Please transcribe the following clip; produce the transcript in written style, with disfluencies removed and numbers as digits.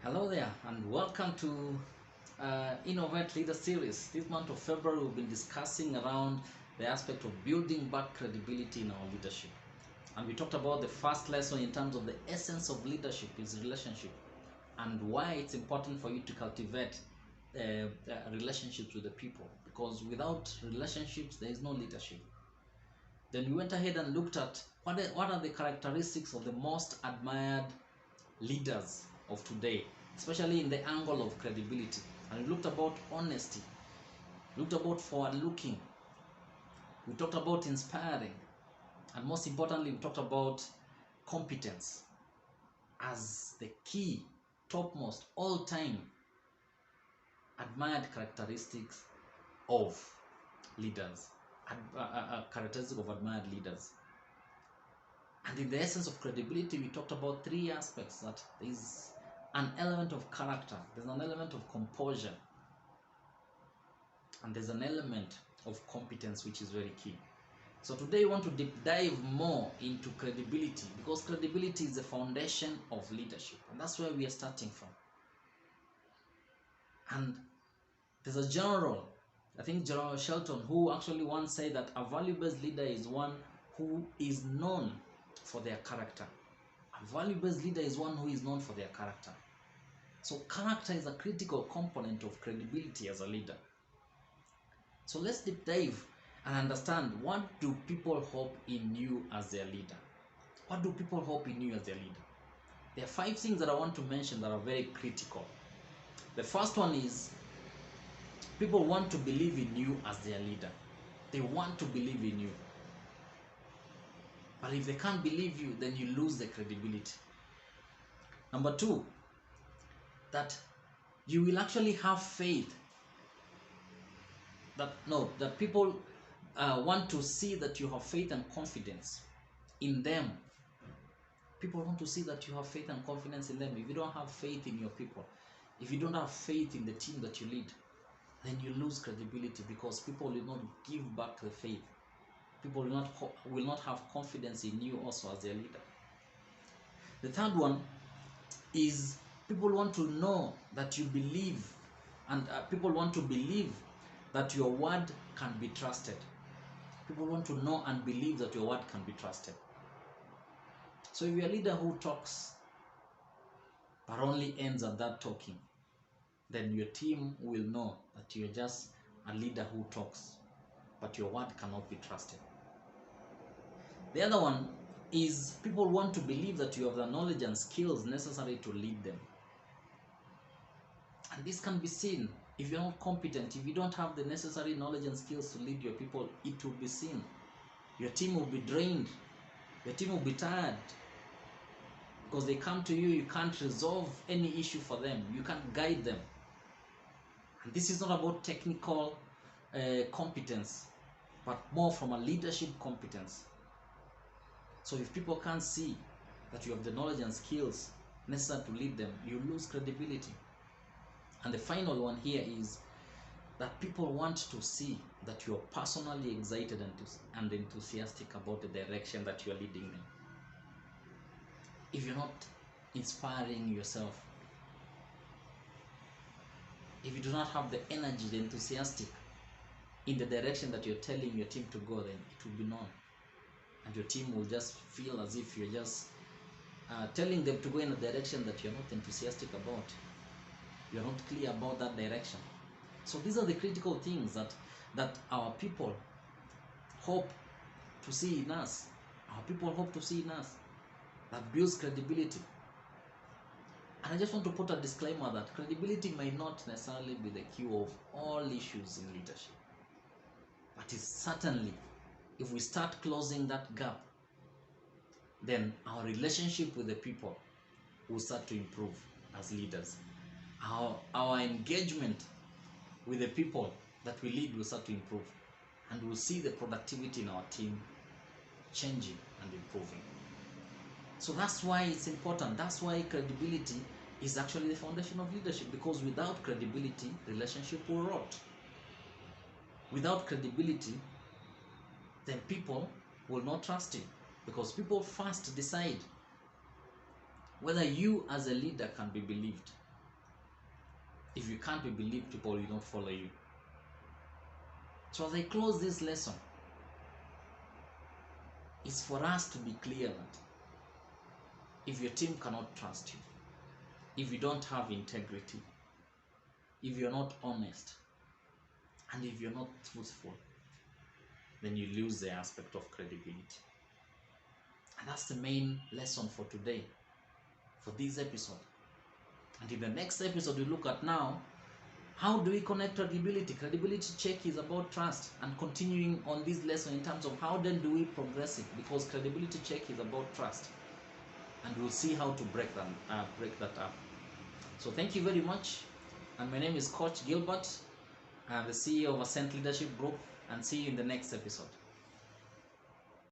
Hello there, and welcome to Innovate Leader Series. This month of February, we've been discussing around the aspect of building back credibility in our leadership. And we talked about the first lesson in terms of the essence of leadership is relationship, and why it's important for you to cultivate relationships with the people, because without relationships, there is no leadership. Then we went ahead and looked at what are the characteristics of the most admired leaders of today, especially in the angle of credibility. And we looked about honesty, looked about forward looking, we talked about inspiring, and most importantly, we talked about competence as the key, topmost, all time admired characteristics of leaders, characteristic of admired leaders. And in the essence of credibility, we talked about three aspects: that there is an element of character, there's an element of composure, and there's an element of competence, which is very key. So today we want to deep dive more into credibility, because credibility is the foundation of leadership, and that's where we are starting from. And there's a general, I think General Shelton, who actually once said that a value-based leader is one who is known for their character. A value-based leader is one who is known for their character. So character is a critical component of credibility as a leader. So let's deep dive and understand, what do people hope in you as their leader? What do people hope in you as their leader? There are 5 things that I want to mention that are very critical. The first one is, people want to believe in you as their leader. They want to believe in you. But if they can't believe you, then you lose the credibility. Number 2, that you will actually have faith that people want to see that you have faith and confidence in them. People want to see that you have faith and confidence in them. If you don't have faith in your people, if you don't have faith in the team that you lead, then you lose credibility, because people will not give back the faith. People will not have confidence in you also as their leader. The third one is, people want to know that you believe, and people want to believe that your word can be trusted. People want to know and believe that your word can be trusted. So if you're a leader who talks but only ends at that talking, then your team will know that you're just a leader who talks, but your word cannot be trusted. The other one is, people want to believe that you have the knowledge and skills necessary to lead them. And this can be seen. If you're not competent, if you don't have the necessary knowledge and skills to lead your people, it will be seen. Your team will be drained. Your team will be tired, because they come to you, you can't resolve any issue for them. You can't guide them. And this is not about technical competence, but more from a leadership competence. So if people can't see that you have the knowledge and skills necessary to lead them, you lose credibility. And the final one here is that people want to see that you're personally excited and enthusiastic about the direction that you're leading them. If you're not inspiring yourself, if you do not have the energy, the enthusiastic in the direction that you're telling your team to go, then it will be known. And your team will just feel as if you're just telling them to go in a direction that you're not enthusiastic about. You're not clear about that direction. So these are the critical things that our people hope to see in us. Our people hope to see in us, that builds credibility. And I just want to put a disclaimer that credibility may not necessarily be the cure of all issues in leadership. But it's certainly, if we start closing that gap, then our relationship with the people will start to improve as leaders. Our engagement with the people that we lead will start to improve, and we'll see the productivity in our team changing and improving. So that's why it's important. That's why credibility is actually the foundation of leadership, because without credibility, relationship will rot. Without credibility, then people will not trust you, because people first decide whether you as a leader can be believed. If you can't be believed, people will not follow you. So as I close this lesson, it's for us to be clear that if your team cannot trust you, if you don't have integrity, if you're not honest, and if you're not truthful, then you lose the aspect of credibility. And that's the main lesson for today, for this episode. And in the next episode, we look at now, how do we connect credibility? Credibility check is about trust, and continuing on this lesson in terms of how then do we progress it, because credibility check is about trust, and we'll see how to break that up. So thank you very much, and my name is Coach Gilbert. I'm the CEO of Ascent Leadership Group, and see you in the next episode.